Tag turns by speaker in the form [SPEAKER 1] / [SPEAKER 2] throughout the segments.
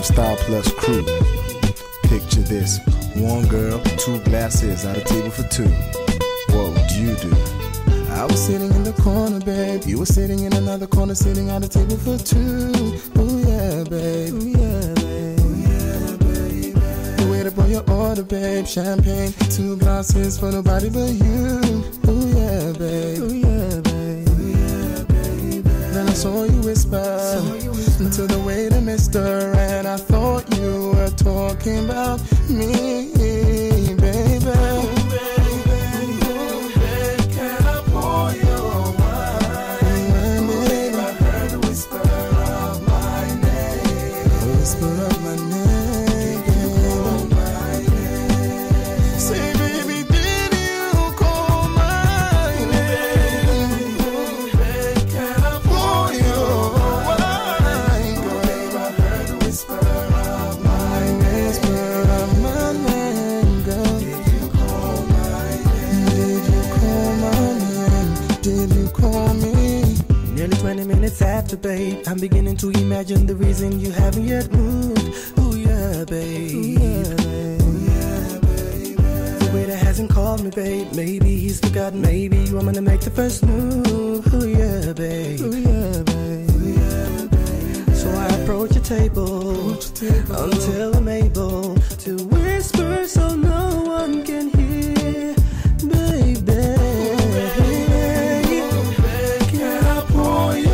[SPEAKER 1] from Style Plus Crew. Picture this, one girl, two glasses at a table for two. What would you do? I was sitting in the corner, babe. You were sitting in another corner, sitting at a table for two. Ooh yeah, babe. Ooh yeah, babe. Ooh yeah, baby. You waited for your order, babe. Champagne, two glasses for nobody but you. Ooh yeah, babe. Ooh yeah, babe. Ooh yeah, baby. Then I saw you whisper to the waiter, mister, and I thought you were talking about me, baby. Babe, I'm beginning to imagine the reason you haven't yet moved. Ooh yeah, babe. Ooh yeah, babe. Ooh yeah, babe. The waiter hasn't called me, babe. Maybe he's forgotten. Maybe you want me to make the first move. Ooh yeah, babe. Ooh yeah, babe. Ooh yeah, babe. So I approach your table until I'm able to whisper so no one can hear, baby. Can I pour your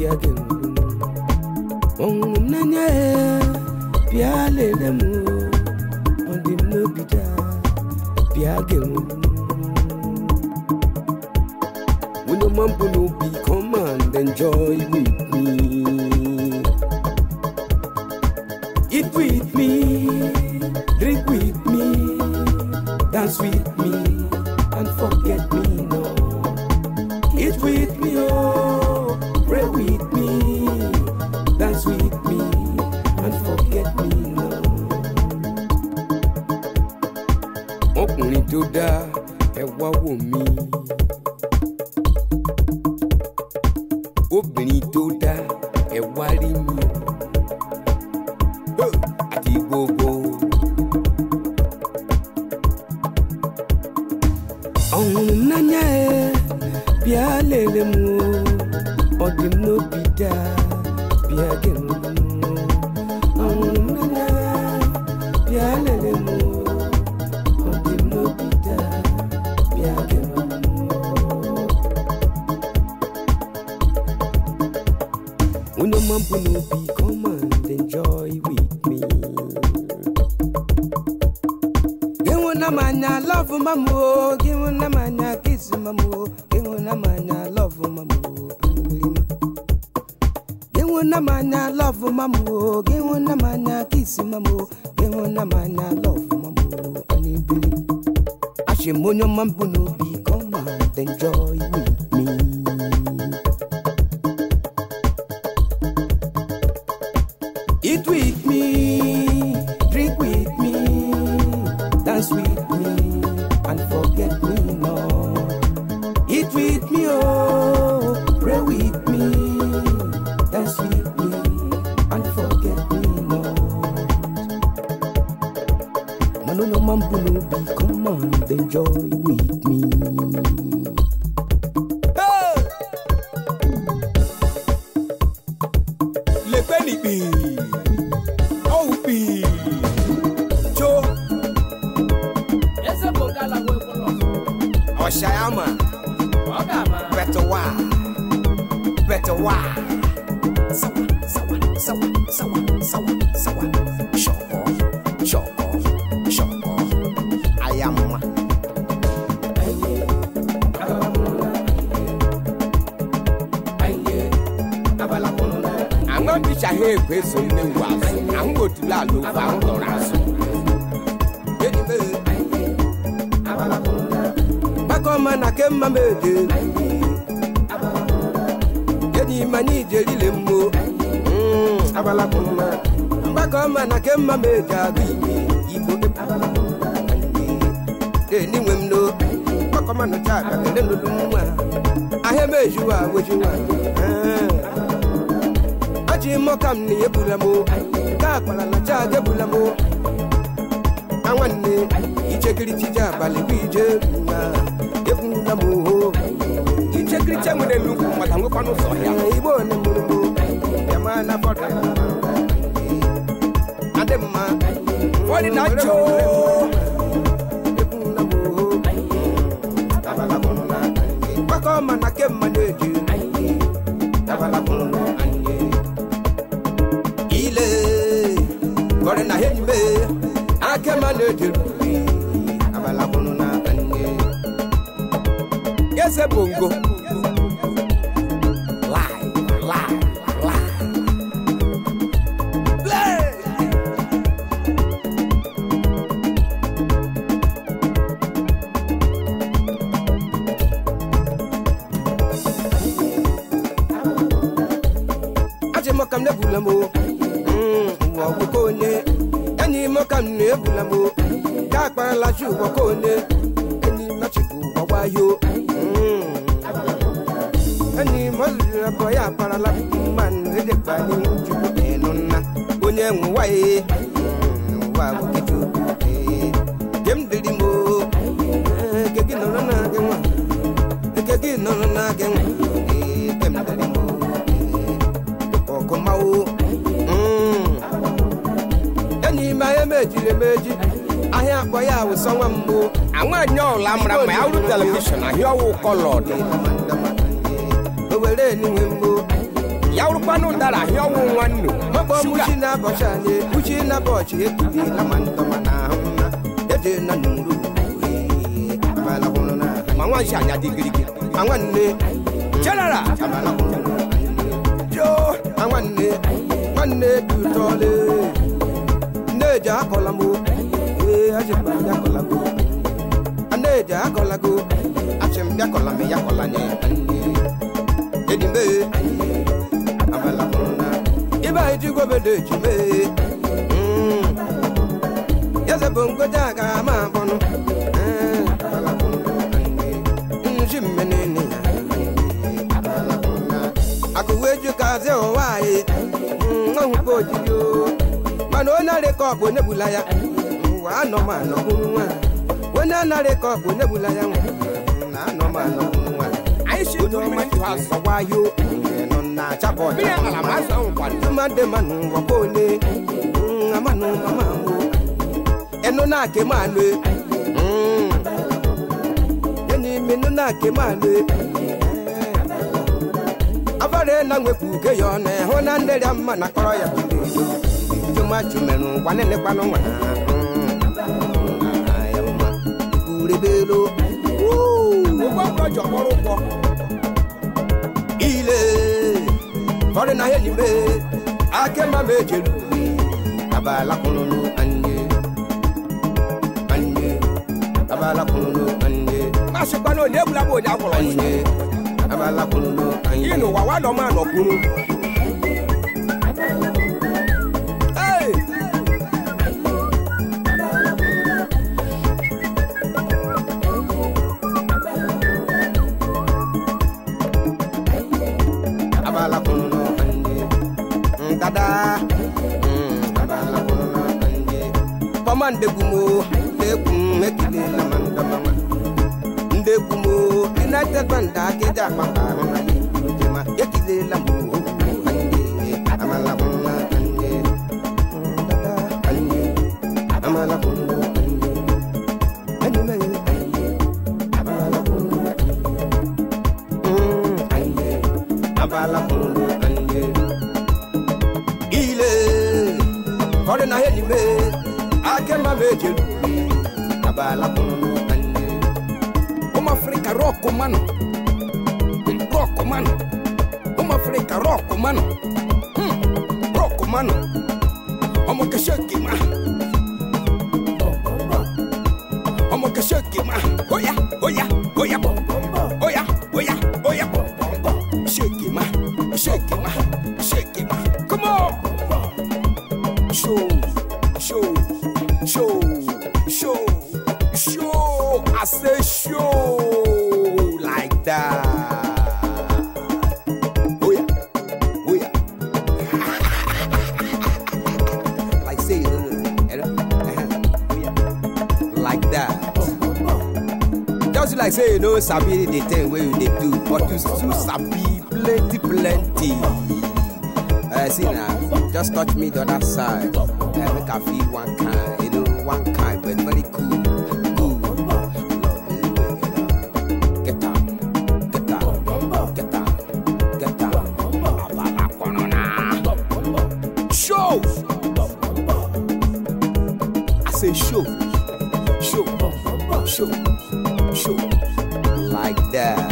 [SPEAKER 2] biage nanya biale lemu ondi no bida biage when your mom no be come and enjoy with me, eat with me, drink with me, dance with me, and forget me no. Eat with me, oh, pray with me, dance with me, and forget me no. Ọkùnrin tó dá ẹ wá wò mí. Obìnrin tó dá ẹ wá rí mi. Àti gbogbo. Ọ̀hún nanya ẹ bí a lè lè mú ọdún ló bí dá bí a gẹ̀ mú. Ọ̀hún nanya bí a lè lè mú ọdún ló bí dá bí a gẹ̀ mú. When your mom no be come and enjoy with me. Give una manya love mamu, give una manya kiss mamu, give una manya love mamu. Give una manya love mamu, give una manya kiss mamu, give una manya love mamu. Anybody, ashim when your mom no be come and enjoy with me. Eat with me, drink with me, dance with me, and forget me no. Eat with me, oh, pray with me, dance with me, and forget me no. Mano no mambo no be, come on, enjoy with me. Hey! Le penny be. Shayama, better why, better why. Sawa, shoko. I am. I'm not be shahe person in the I'm going to la look found or ass. Man, I came my maiden. Any money, jelly limbo. Abalakuma. Backman, I came my maid. Any women know. Backman, a child, and then the I have made you are what you are. Ajimo come near Bulamo. Kapala, Chaga Bulamo. I want me. Each a great job, I'll Integrity when they look at I'm going to say, I won't move. Yamana for Adema. What did I show? Bakoma, I came and did you. Ile, got in a head me. I came and did you. Yes, a bongo. Lie. Play. Aje mokam ne bulamo. Wo ko ne. Ani mokam ne bulamo. Ka pa la ju wo ko ne. Ani machiku wa yo. Any mother boy, para la man, the body, Nonna, Bunyam way. Wow, get you. Jim did him go. Getting on again. Getting on again. Or come out. Any my image. I have boy out with someone more. I want your lamb, my out television. I hear all colored.
[SPEAKER 3] ya urupanu ndara ya wu wannu
[SPEAKER 2] mabo mushi na bochane mushi na bochi ekidi la mando mana ede na nuru abala kono na
[SPEAKER 3] manwa shanya digirigi
[SPEAKER 2] anwanne
[SPEAKER 3] chalala
[SPEAKER 2] abala kono
[SPEAKER 3] yo
[SPEAKER 2] anwanne wanne dutole neja kolamo ajeba ya kolamo aneja kolago achim ya kolame ya kolanye edimbe abala kono iba ijigo bede jime yaze bongo jaga ma bono abala kono njime nene abala kono akuweju kaze o wae ngo jiyo mano na reko bo nebula ya wa no ma no kunwa wona na reko bo nebula ya na no ma no kunwa
[SPEAKER 3] ai shi to mi to
[SPEAKER 2] so wa yo no na chabo
[SPEAKER 3] mi ala ma so kwa
[SPEAKER 2] ma de manu wa ko ne amanu mama mo eno na ke ma le yeni menu na ke ma le abare na nwepu ke yo ne ho na ndere amma na koro ya juma chumenu wane ne kwano nwa ayama kurebelo
[SPEAKER 3] wo ko jo moro ko
[SPEAKER 2] ile fore na yeni me ake ma mejelu abala kono anje abala kono anje
[SPEAKER 3] ma se kwano le bula bo ja kolo
[SPEAKER 2] anje abala kono anje
[SPEAKER 3] inu wa lo ma no kunu
[SPEAKER 2] Ndegumo ndegum ekile la manda mama ndegumo United banda ke ja papa na yema ekile la mo ande amala bonna ande dada ande amala bonna ande me amala bonna ande abala bonna ande ile fore na heli me akema mejelu abala kono ande
[SPEAKER 3] uma Africa rock mano uma Africa rock mano omo kashaki ma oya shake ma come on show I say show like that. Oh yeah. Like say like that. Just like say sabi the thing where you dey do, but you still sabi plenty. See now, just touch me the other side. Make I feel one kind, but very cool. Get down. Show. I say show. Like that.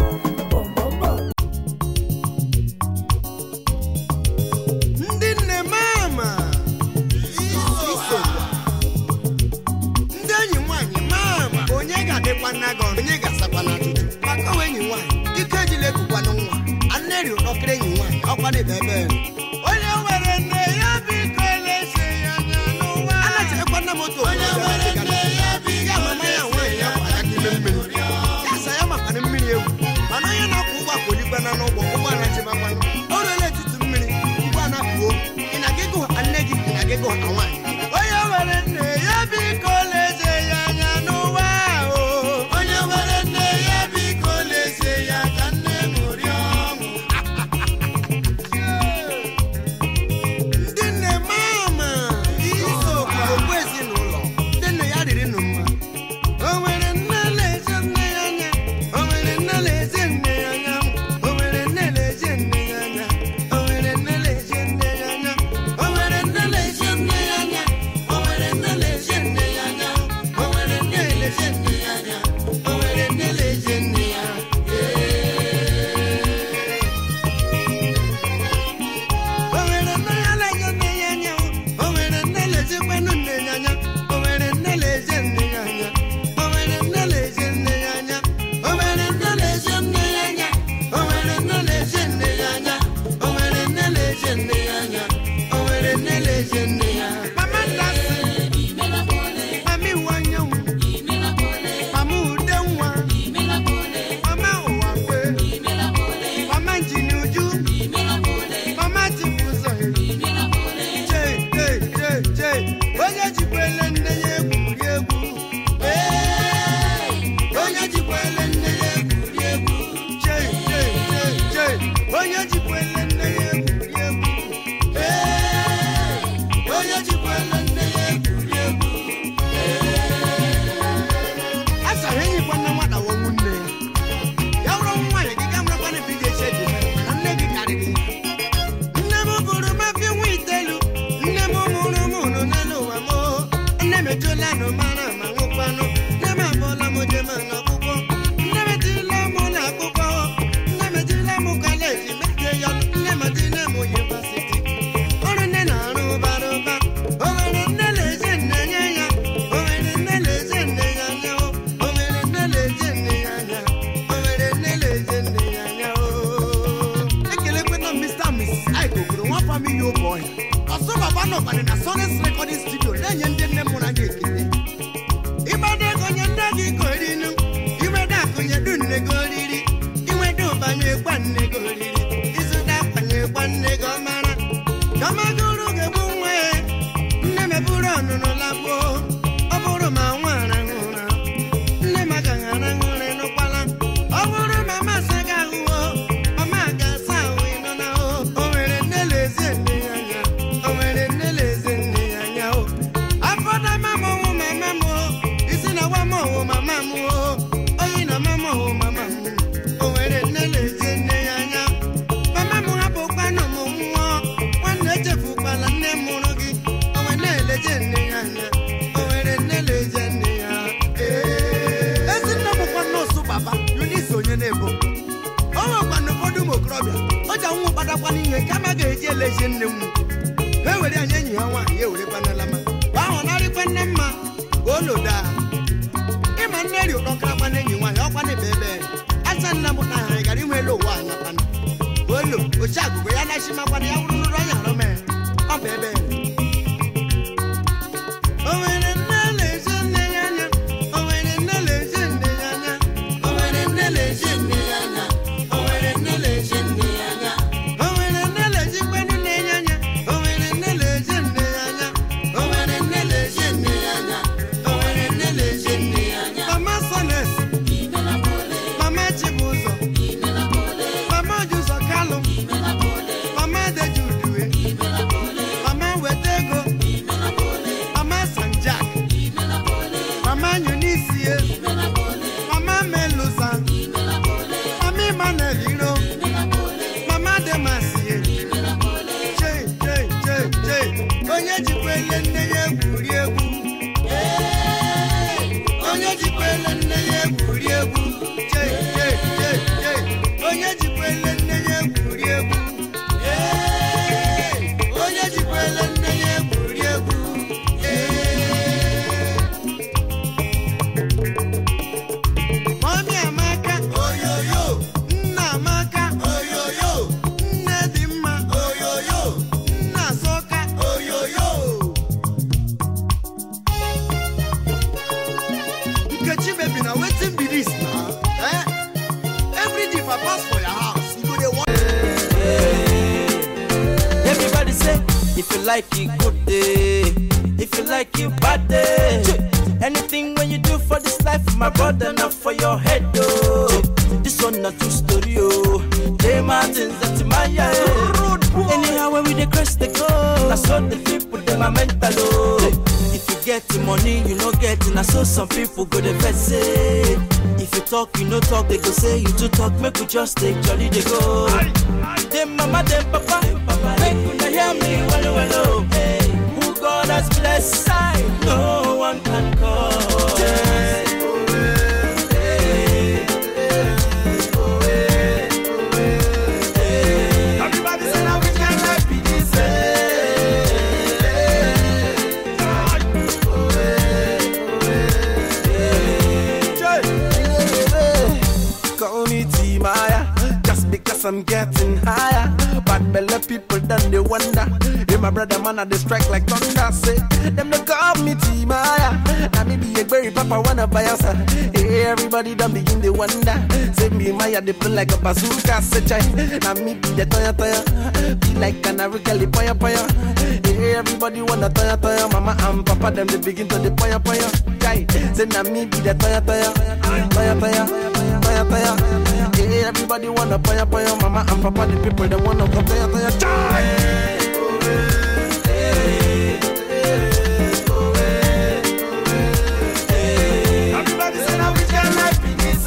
[SPEAKER 4] no boy. Also, Babano, but in a son's recording studio, then you didn't know what I did. If I don't go, you're not going in. You went up when you're doing the good. You went up and you're one nigga. Isn't that when you're one nigga, man? Come on, go look at one way. Never put on no labo. Over my one and one. Never can I go no pala. Over my massacre. Kama geje legend nemu he were anyenyi hawa ye wure panalama ba honari panama oloda e maneri o dokra panenyi wa yo kwa ne bebe asan na buta ha gari nwelo wa anya pan olo o chagu ya na shima kwa ya wuru no ya ro me o bebe o were na legend nyanya o were na legend nyanya o were na legend nyanya o were na legend nyanya
[SPEAKER 2] If you like it good day, if you like it bad day, anything when you do for this life, my brother, not for your head, oh. This one not true story, oh. They mountains that my anyhow when we dey cross the goal, I saw the people them are mental, oh. If you get the money, you no get it. I saw some people go the best say. If you talk, you no talk, they go say you too talk. Make we just take jolly they go. Them mama, them papa, make you hear me well, well, hey. Who God has blessed, no one can call. Everybody say now we can life be this
[SPEAKER 5] Call me T-Maya, just because I'm getting higher. Bad belly people done they wonder. Hey, my brother man, they strike like thunder. Say them they call me T-Maya. Now me be a berry papa wanna buy us. Hey, everybody done begin they wonder. Say me Maya they play like a bazooka. Say chai. Now me be the toya. Be like an Arikali poya. Hey, everybody wanna toya. Mama and papa them they begin to the poya. Chai. Say now me be the toya. Hey, everybody wanna poya. Mama and papa the people they wanna go toya. Chai. Everybody say now we can life be this.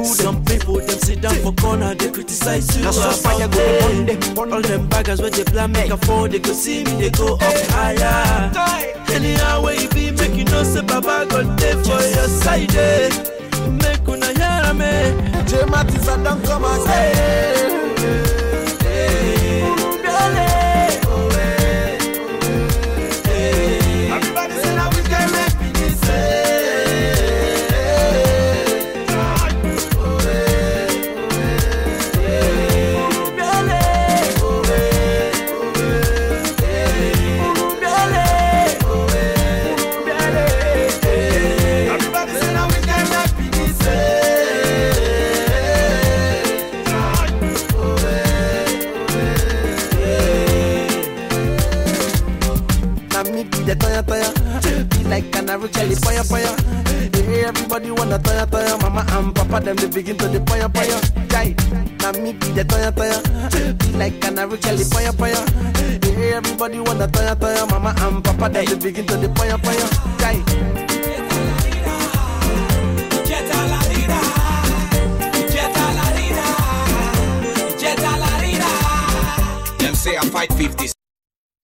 [SPEAKER 2] Some people them sit down for corner, they criticize you.
[SPEAKER 5] That's so fire go on them.
[SPEAKER 2] All them baggers when they plan make a fall, they go see me, they go up higher. Anyhow
[SPEAKER 5] Baba go there for your side. Make una hear me. J Matisa don't come again. Everybody say now we can make peace. Be like canary jelly, fire, fire. Hey, everybody wanna tire, tire. Mama and papa, them they begin to the fire, fire. Jai, now me be the tire, tire. Be like canary jelly, fire, fire. Hey, everybody wanna tire, tire. Mama and papa, them they begin to the fire, fire. Jai.
[SPEAKER 3] Them say I fight 50.